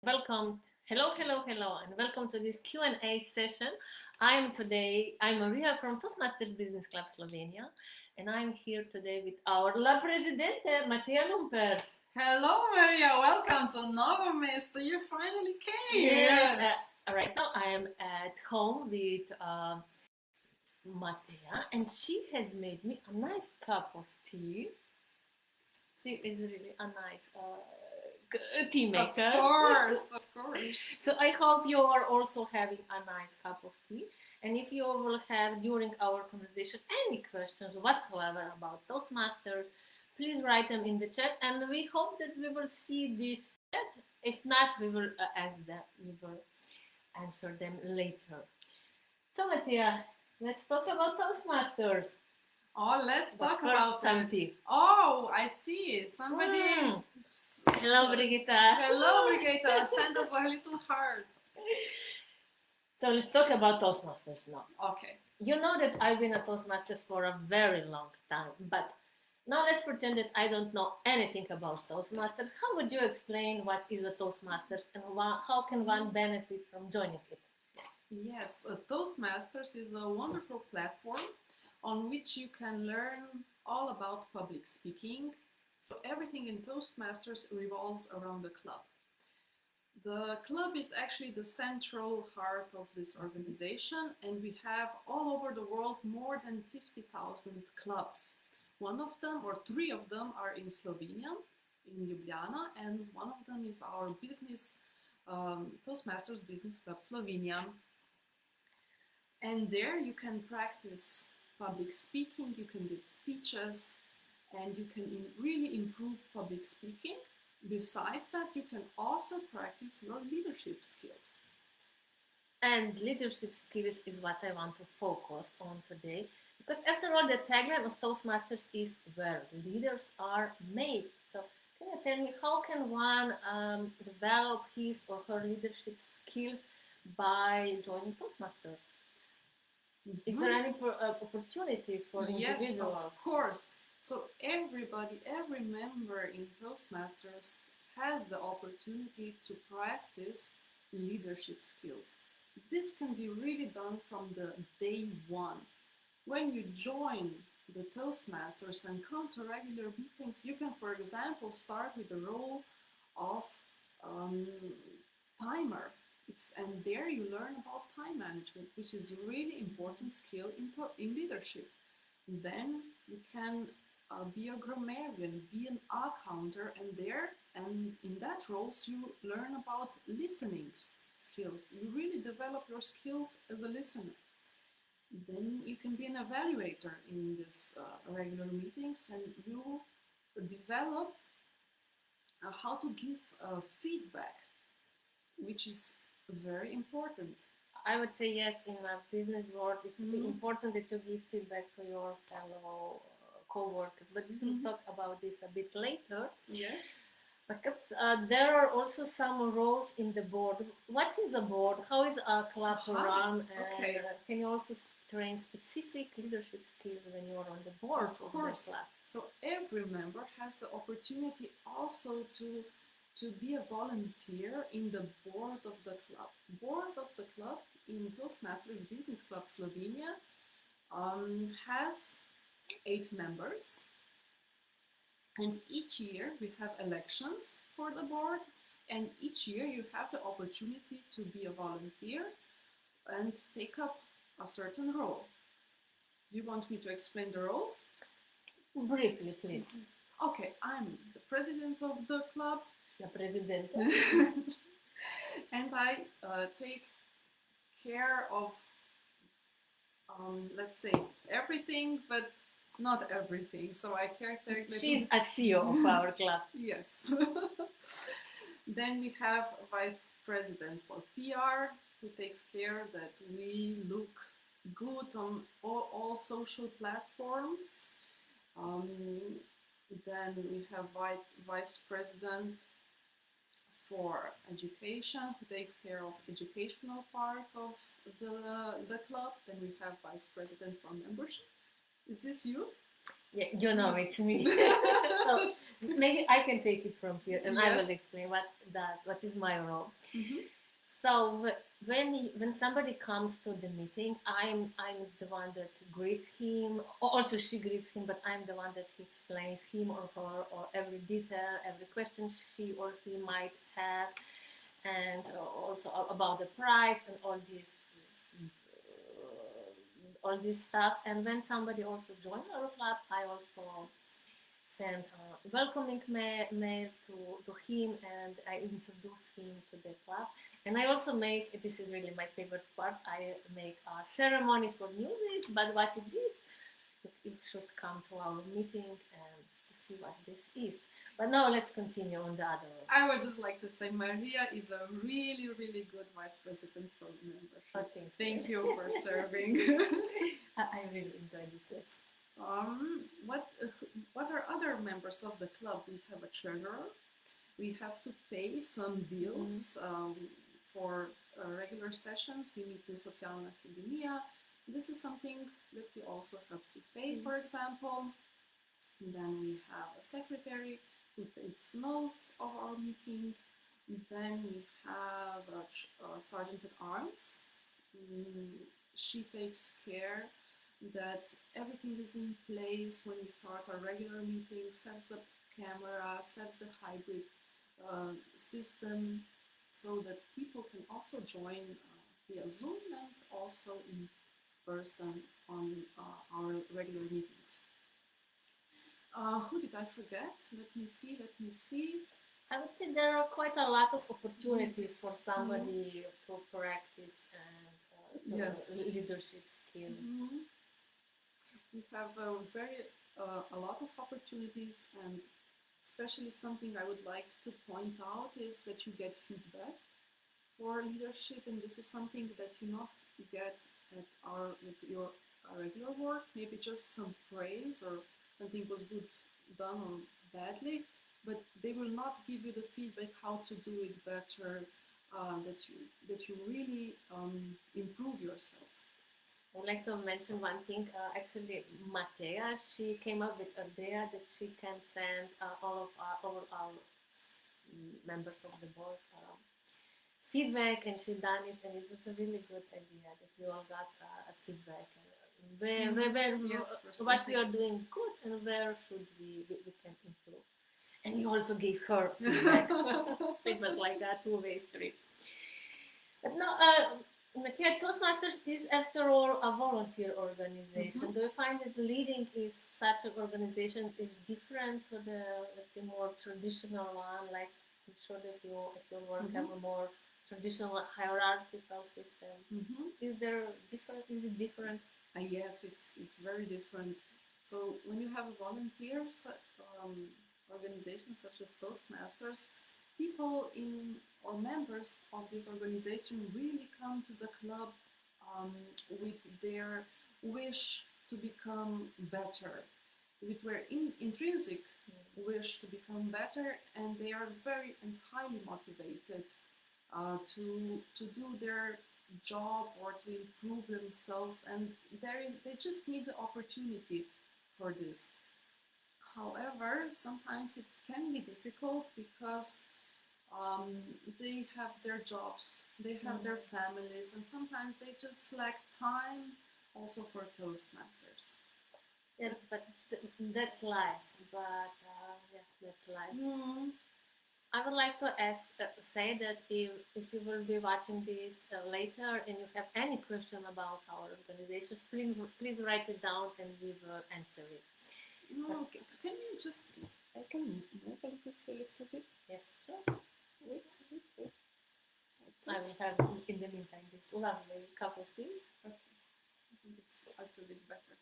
Welcome. Hello, and welcome to this Q&A session. I'm Marija from Toastmasters Business Club Slovenia, and I'm here today with our La Presidente, Mateja Lumpert. Hello, Maria. Welcome to Novo, Mesto. You finally came. Yes. Right now I am at home with Mateja, and she has made me a nice cup of tea. She is really a nice tea maker. Of course. So I hope you are also having a nice cup of tea. And if you will have during our conversation any questions whatsoever about Toastmasters, please write them in the chat. And we hope that we will see this chat. If not, we will answer them later. So Mateja, let's talk about Toastmasters. Oh, let's talk about some tea. Oh, I see. Somebody. Hello, Brigitte. Hello, Brigitte. Send us a little heart. So let's talk about Toastmasters now. Okay. You know that I've been a Toastmasters for a very long time, but now let's pretend that I don't know anything about Toastmasters. How would you explain what is a Toastmasters and how can one benefit from joining it? Yes, Toastmasters is a wonderful platform on which you can learn all about public speaking. So everything in Toastmasters revolves around the club. The club is actually the central heart of this organization, and we have all over the world more than 50,000 clubs. One of them, or three of them, are in Slovenia, in Ljubljana, and one of them is our Toastmasters Business Club Slovenia. And there you can practice public speaking, you can give speeches, and you can really improve public speaking. Besides that, you can also practice your leadership skills. And leadership skills is what I want to focus on today, because after all, the tagline of Toastmasters is where leaders are made. So can you tell me, how can one develop his or her leadership skills by joining Toastmasters? Is there any opportunities for individuals? Yes, of course. So everybody, every member in Toastmasters has the opportunity to practice leadership skills. This can be really done from the day one. When you join the Toastmasters and come to regular meetings, you can, for example, start with the role of timer. And there you learn about time management, which is a really important skill in leadership. Then you can be a grammarian, be an accounter, and in that roles you learn about listening skills. You really develop your skills as a listener. Then you can be an evaluator in this regular meetings, and you develop how to give feedback, which is very important. I would say yes, in a business world, it's important that you give feedback to your fellow co-workers, but we will talk about this a bit later. Yes. Because there are also some roles in the board. What is a board? How is a club run? Okay. Can you also train specific leadership skills when you are on the board of the club? So every member has the opportunity also to be a volunteer in the board of the club. Board of the club in Toastmasters Business Club Slovenia has 8 members. And each year we have elections for the board, and each year you have the opportunity to be a volunteer and take up a certain role. You want me to explain the roles? Briefly, please. Okay, I'm the president of the club. La Presidente. And I take care of, let's say, everything, but not everything. So I care. She's a CEO of our club. Yes. Then we have a vice president for PR, who takes care that we look good on all social platforms. Then we have vice president for education, who takes care of educational part of the club. Then we have vice president for membership. Is this you? Yeah, you know it's me. So maybe I can take it from here, and I will explain what is my role. Mm-hmm. So when somebody comes to the meeting, I'm the one that greets him. Also, she greets him, but I'm the one that explains him or her or every detail, every question she or he might have, and also about the price and all this stuff. And when somebody also joins our club, I also send a welcoming mail to him, and I introduce him to the club. And I also make, this is really my favorite part, I make a ceremony for newbies, but what it is, you should come to our meeting and to see what this is. But now let's continue on the other one. I would just like to say Maria is a really, really good vice president for membership. Oh, thank you for serving. I really enjoy this. What are other members of the club? We have a treasurer. We have to pay some bills for regular sessions. We meet in Socialna akademija. This is something that we also have to pay, for example. And then we have a secretary who takes notes of our meeting. And then we have a sergeant at arms. She takes care that everything is in place when we start our regular meeting, sets the camera, sets the hybrid system, so that people can also join via Zoom and also in person on our regular meetings. Who did I forget? Let me see. I would say there are quite a lot of opportunities for somebody to practice and leadership skill. We have a lot of opportunities, and especially something I would like to point out is that you get feedback for leadership, and this is something that you not get at your regular work. Maybe just some praise or something was good done or badly, but they will not give you the feedback how to do it better, that you really improve yourself. I would like to mention one thing. Actually, Mateja, she came up with an idea that she can send all our members of the board feedback, and she done it, and it was a really good idea that we all got a feedback. What we are doing good and where should we can improve. And we also gave her feedback. It was like a two-way street. But no, Mateja, Toastmasters is after all a volunteer organization. Do you find that leading is such an organization is different to the, let's say, more traditional one? Like, I'm sure that if your work have a more traditional hierarchical system. Is it different? Yes, it's very different. So when you have a volunteer organization such as Toastmasters, people or members of this organization really come to the club with their wish to become better, with their intrinsic wish to become better, and they are very and highly motivated to do their job or to improve themselves, and they just need the opportunity for this. However, sometimes it can be difficult because they have their jobs, they have their families, and sometimes they just lack time also for Toastmasters. Yeah, but that's life. But that's life. I would like to say that if you will be watching this later and you have any question about our organizations, please write it down and we will answer it. Can you just, I can move a little bit? Yes, sure. Wait. I will have in the meantime this lovely cup of tea. Okay. I feel a bit better.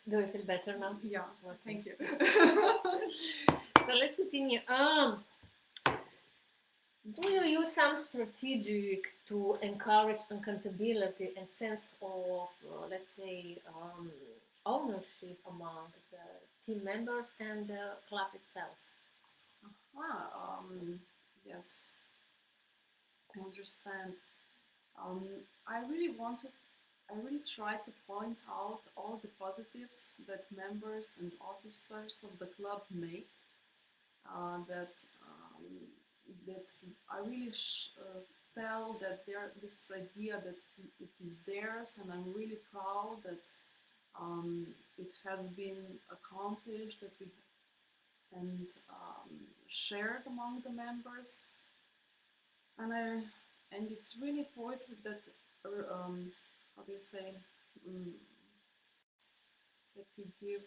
Do you feel better now? Yeah, okay. Thank you. So let's continue. Do you use some strategic to encourage accountability and sense of, let's say, ownership among the team members and the club itself? Yes, I understand. I really want to I really try to point out all the positives that members and officers of the club make. That that I really tell that this idea that it is theirs, and I'm really proud that it has been accomplished, that we and shared among the members, and it's really important that how do you say um, that we give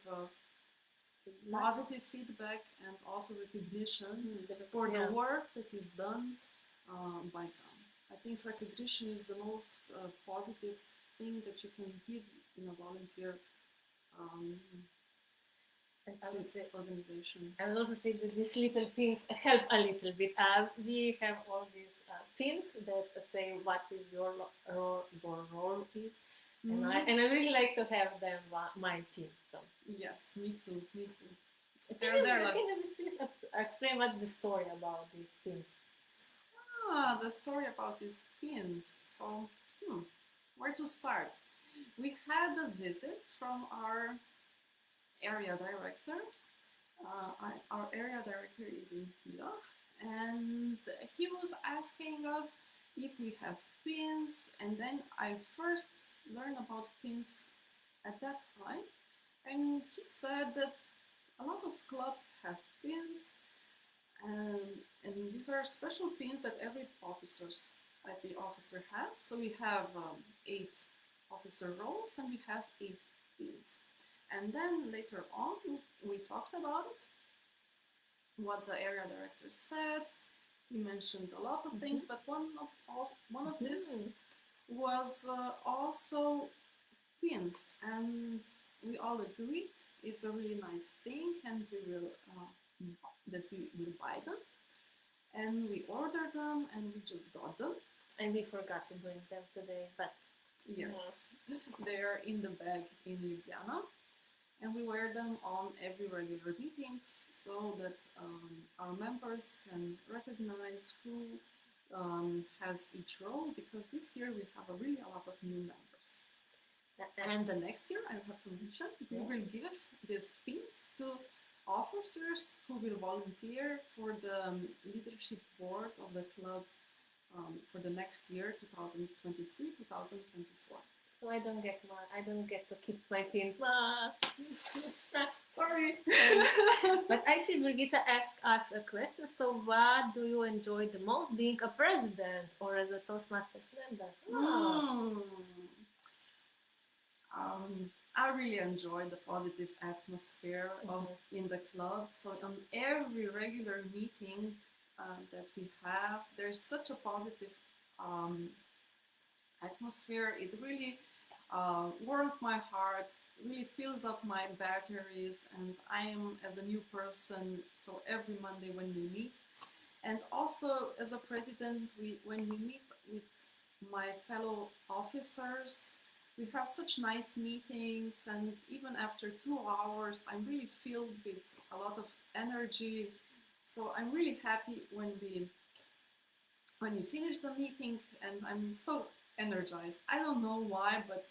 positive feedback and also recognition for the work that is done by them. I think recognition is the most positive thing that you can give in a volunteer And I would say, organization. I would also say that these little pins help a little bit. We have all these pins that say what is your role is, and I really like to have them my pin. So Yes, me too. Me too. can you please explain what's the story about these pins? The story about these pins. So, where to start? We had a visit from our area director. Our area director is in Kiev, and he was asking us if we have pins, and then I first learned about pins at that time, and he said that a lot of clubs have pins, and these are special pins that every officer has. So we have 8 officer roles, and we have 8 pins. And then later on, we talked about it, what the area director said. He mentioned a lot of things, but one of this was also pins, and we all agreed it's a really nice thing, and we will buy them, and we ordered them, and we just got them. And we forgot to bring them today, but yes, they are in the bag in Ljubljana. And we wear them on every regular meetings so that our members can recognize who has each role, because this year we have a lot of new members. And the next year, I have to mention, we will give these pins to officers who will volunteer for the leadership board of the club for the next year, 2023-2024. So I don't get to keep my pin. Sorry. But I see Brigitte asked us a question. So what do you enjoy the most, being a president or as a Toastmasters member? I really enjoy the positive atmosphere in the club. So on every regular meeting that we have, there's such a positive atmosphere. It really warms my heart, really fills up my batteries, and I am as a new person. So every Monday when we meet, and also as a president, when we meet with my fellow officers, we have such nice meetings, and even after 2 hours, I'm really filled with a lot of energy. So I'm really happy when we finish the meeting, and I'm so energized. I don't know why, but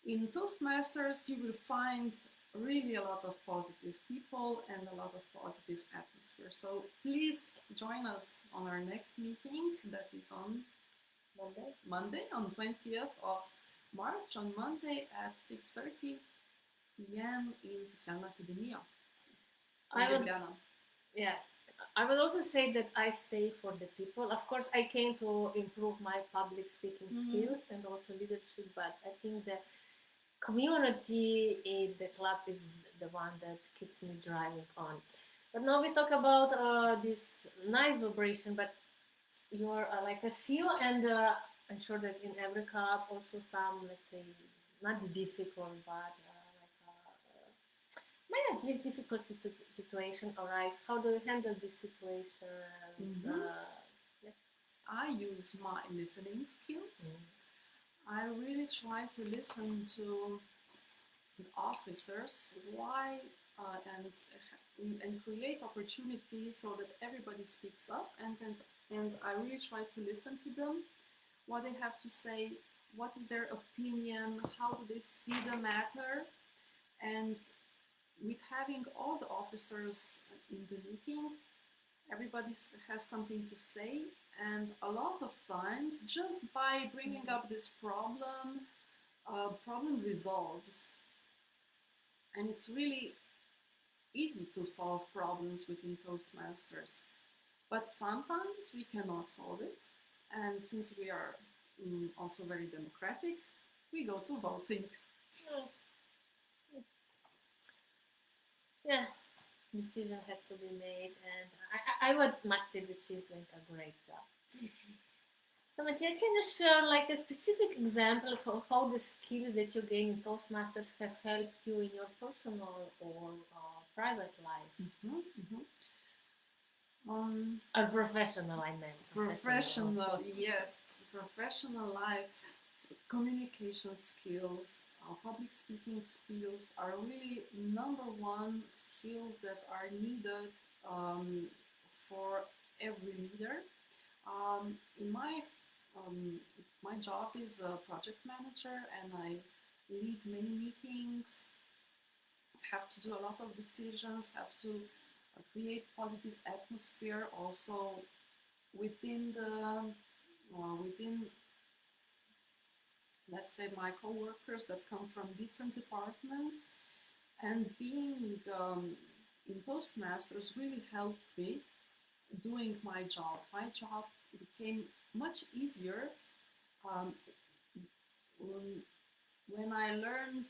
in Toastmasters you will find really a lot of positive people and a lot of positive atmosphere. So please join us on our next meeting, that is on Monday on 20th of March, on Monday at 6:30 p.m. in Socialna akademija in Ljubljana. I would also say that I stay for the people. Of course, I came to improve my public speaking skills and also leadership, but I think the community in the club is the one that keeps me driving on. But now we talk about this nice vibration, but you're like a CEO, and I'm sure that in every club also some, let's say, not difficult, but difficult situation arise. How do you handle these situations? I use my listening skills. I really try to listen to the officers, why and create opportunities so that everybody speaks up, and I really try to listen to them, what they have to say, what is their opinion, how do they see the matter, and with having all the officers in the meeting, everybody has something to say, and a lot of times, just by bringing up this problem, problem resolves, and it's really easy to solve problems within Toastmasters. But sometimes we cannot solve it, and since we are also very democratic, we go to voting. Yeah, decision has to be made, and I would must say that she's doing a great job. So, Mateja, can you share like a specific example of how the skills that you gain in Toastmasters have helped you in your personal or private life? Or professional, I meant. Professional, yes, professional life, so communication skills, public speaking skills are really number one skills that are needed for every leader. In my job is a project manager, and I lead many meetings, have to do a lot of decisions, have to create positive atmosphere also within within, let's say, my co-workers that come from different departments. And being in Toastmasters really helped me doing my job. My job became much easier when I learned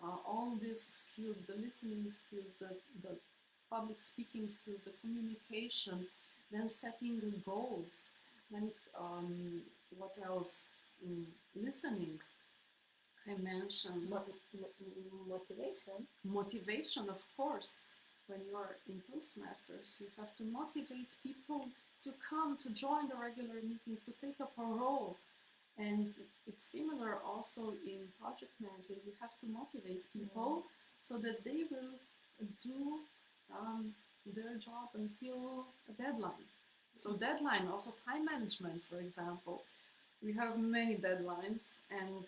all these skills, the listening skills, the public speaking skills, the communication, then setting the goals, then what else? Listening. I mentioned Motivation. motivation, of course. When you are in Toastmasters, you have to motivate people to come to join the regular meetings, to take up a role. And it's similar also in project management. You have to motivate people so that they will do their job until a deadline. So deadline, also time management, for example. We have many deadlines, and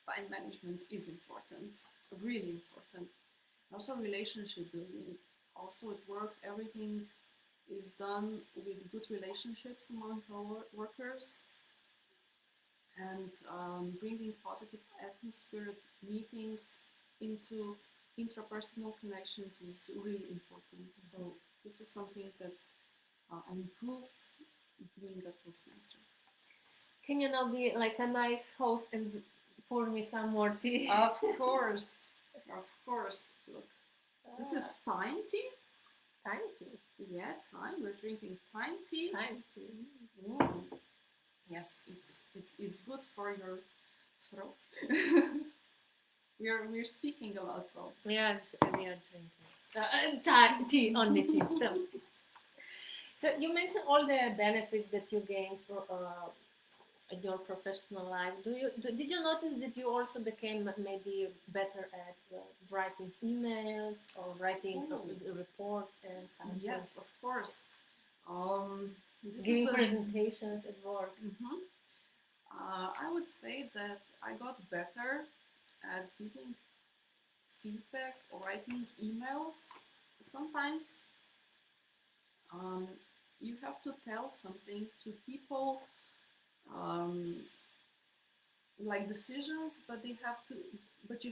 time management is important, really important. Also relationship building. Also at work, everything is done with good relationships among workers, and bringing positive atmosphere at meetings into interpersonal connections is really important. So this is something that I improved being a Toastmaster. Can you now be like a nice host and pour me some more tea? Of course, of course. Look, this is thyme tea. Thyme tea. Yeah, thyme. We're drinking thyme tea. Thyme tea. Yes, it's good for your throat. we're speaking a lot, so yeah, we are drinking tea, only tea. So you mentioned all the benefits that you gain for in your professional life. Did you notice that you also became maybe better at writing emails or writing reports and something? Yes, of course. Giving presentations at work. I would say that I got better at giving feedback or writing emails. Sometimes you have to tell something to people, like decisions, but you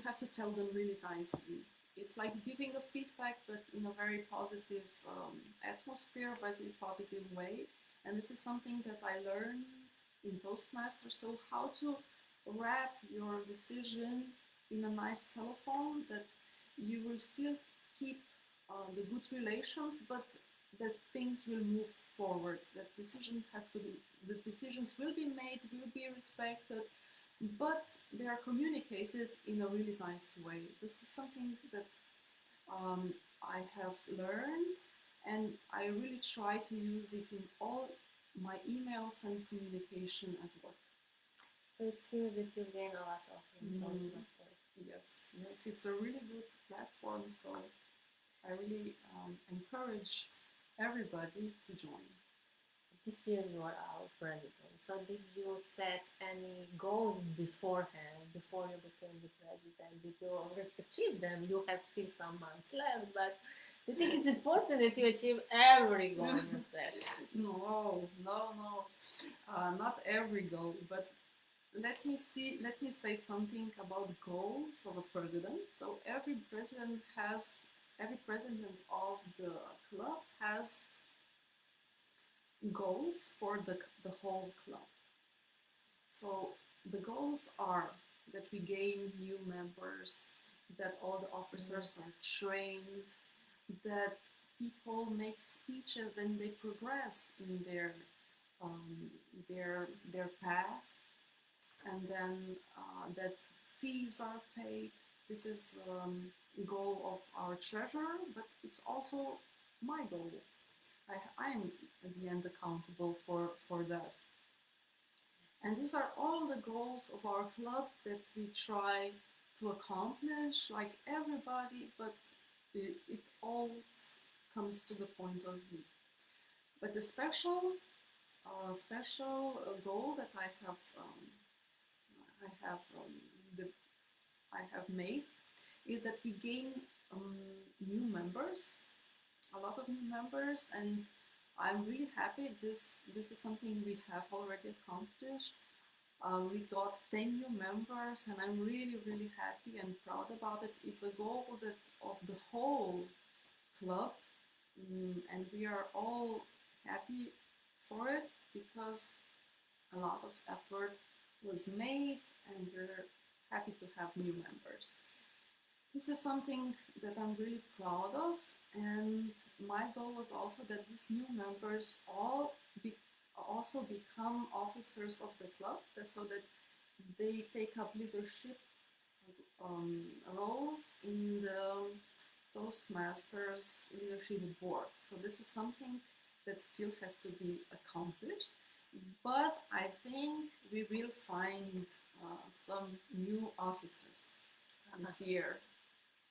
have to tell them really nicely. It's like giving a feedback, but in a very positive atmosphere, very positive way. And this is something that I learned in Toastmasters. So how to wrap your decision in a nice cellophane that you will still keep the good relations, but that things will move forward. That the decisions will be made, will be respected, but they are communicated in a really nice way. This is something that I have learned, and I really try to use it in all my emails and communication at work. So it seems that you gain a lot of Toastmasters. Yes, it's a really good platform. So I really encourage everybody to join. this year you are our president. So did you set any goals beforehand, before you became the president? Did you already achieve them? You have still some months left, but I think it's important that you achieve every goal you set. No, no, no, not every goal, but let me say something about goals of a president. So every president of the club has goals for the whole club. So the goals are that we gain new members, that all the officers are trained, that people make speeches, then they progress in um, their path, and then that fees are paid. This is goal of our treasurer, but it's also my goal. I'm at the end accountable for that. And these are all the goals of our club that we try to accomplish, like everybody, but it all comes to the point of me. But the special goal that I have the, I have made is that we gain new members, a lot of new members, and I'm really happy. This is something we have already accomplished. We got 10 new members, and I'm really happy and proud about it. It's a goal that of the whole club, and we are all happy for it because a lot of effort was made, and we're happy to have new members. This is something that I'm really proud of, and my goal was also that these new members also become officers of the club, so that they take up leadership roles in the Toastmasters leadership board. So this is something that still has to be accomplished, but I think we will find some new officers this year.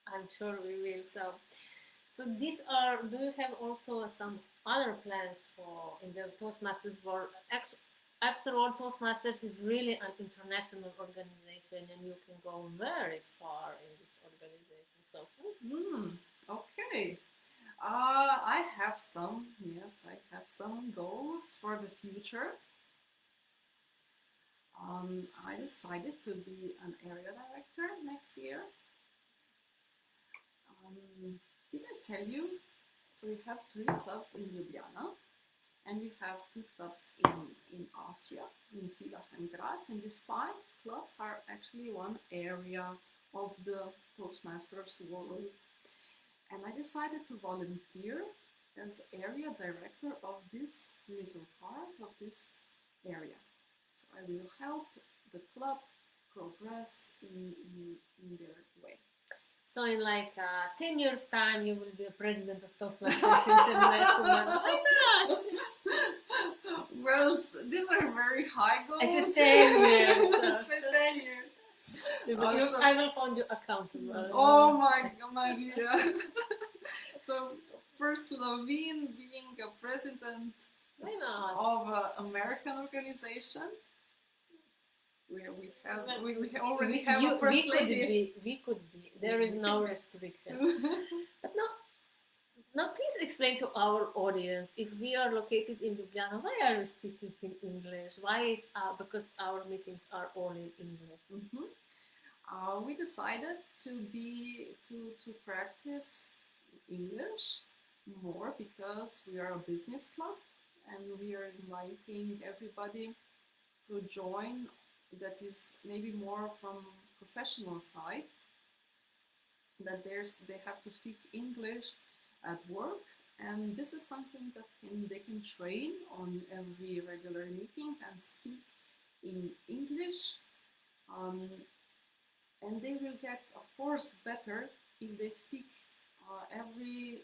I'm sure we will. So these are. Do you have also some other plans for in the Toastmasters world? After all, Toastmasters is really an international organization, and you can go very far in this organization. So, Okay. I have some, yes, I have some goals for the future. I decided to be an area director next year. Did I tell you? So we have 3 clubs in Ljubljana, and we have 2 clubs in Austria, in Villach and Graz, and these 5 clubs are actually one area of the Toastmasters world. And I decided to volunteer as area director of this little part of this area. So I will help the club progress in their way. so in like 10 years' time, you will be a president of Toastmasters International. Why not? Well, these are very high goals. It's a 10 years. It's a 10 years. I will hold you accountable. Oh my God, Maria. So for Slovene being a president of an American organization, we already have a first lady. We could be. There is no restriction. But now please explain to our audience, if we are located in Ljubljana, why are we speaking in English? Why is because our meetings are all in English? We decided to practice English more because we are a business club, and we are inviting everybody to join that is maybe more from professional side, that they have to speak English at work, and this is something that they can train on every regular meeting and speak in English, and they will get, of course, better if they speak every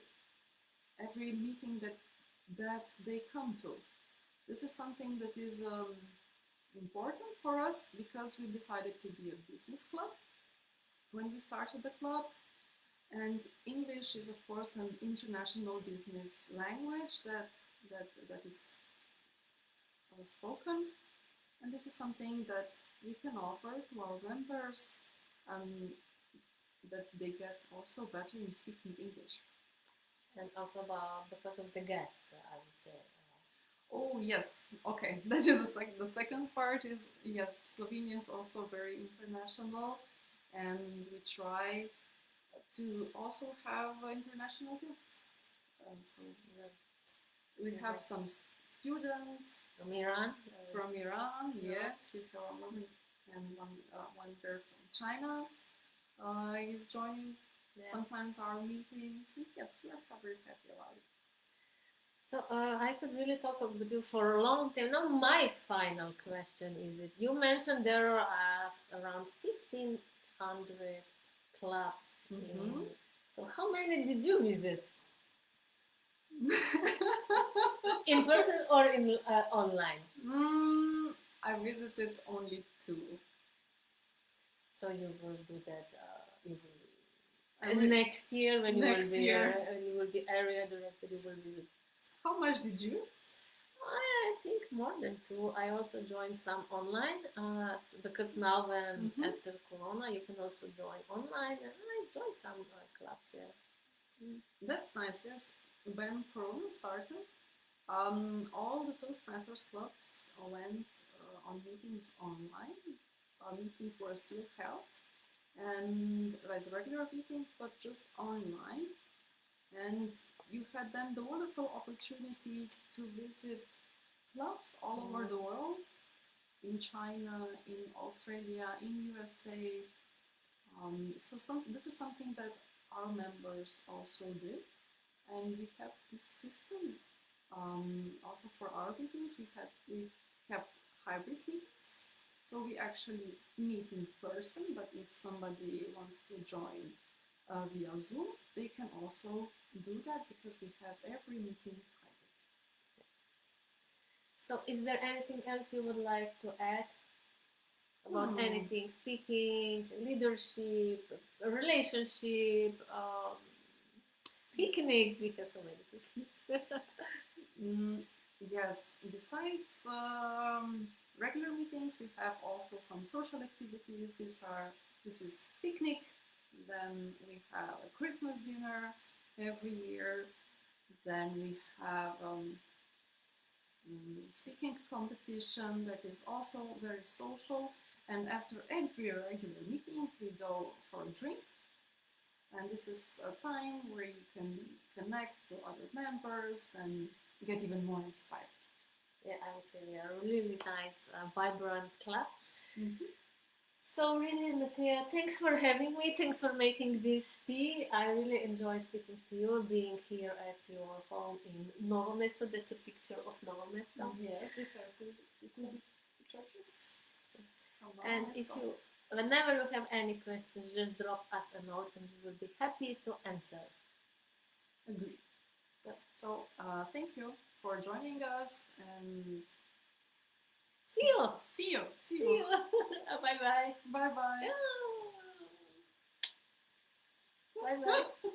meeting that they come to. This is something that is important for us because we decided to be a business club when we started the club, and English is, of course, an international business language that is spoken, and this is something that we can offer to our members, that they get also better in speaking English. And also because of the guests, I would say. Oh yes, okay. That is the second part is yes, Slovenia is also very international, and we try to also have international guests. So we have some students From Iran? from Iran, yes, we have one girl from China is joining sometimes our meetings. Yes, we are very happy about it. So I could really talk with you for a long time. Now my final question is it. You mentioned there are around 1,500 clubs. So how many did you visit? In person or in online? I visited only 2. So you will do that next year when you will be area director. You will visit. How much did you? I think more than 2. I also joined some online because now when after Corona you can also join online, and I joined some clubs. Yes, that's nice. Yes, when Corona started, all the Toastmasters clubs went on meetings online. Our meetings were still held, and as regular meetings, but just online. And you had then the wonderful opportunity to visit clubs all over the world, in China, in Australia, in USA. This is something that our members also did, and we kept this system. Also for our meetings, we kept hybrid meetings. So we actually meet in person, but if somebody wants to join via Zoom, they can also do that because we have every meeting private. So is there anything else you would like to add about anything? Speaking, leadership, relationship, picnics. We have so many picnics. Yes, besides regular meetings, we have also some social activities. This is picnic. Then we have a Christmas dinner every year. Then we have speaking competition that is also very social. And after every regular meeting, we go for a drink. And this is a time where you can connect to other members and get even more inspired. Yeah, I would say we are a really nice, vibrant club. So really, Mateja, thanks for having me. Thanks for making this tea. I really enjoy speaking to you, being here at your home in Novo Mesto. That's a picture of Novo Mesto. Yes, these are two churches. And whenever you have any questions, just drop us a note and we will be happy to answer. Agree. So thank you for joining us, and see you. See you. Bye bye. Bye bye. Bye bye.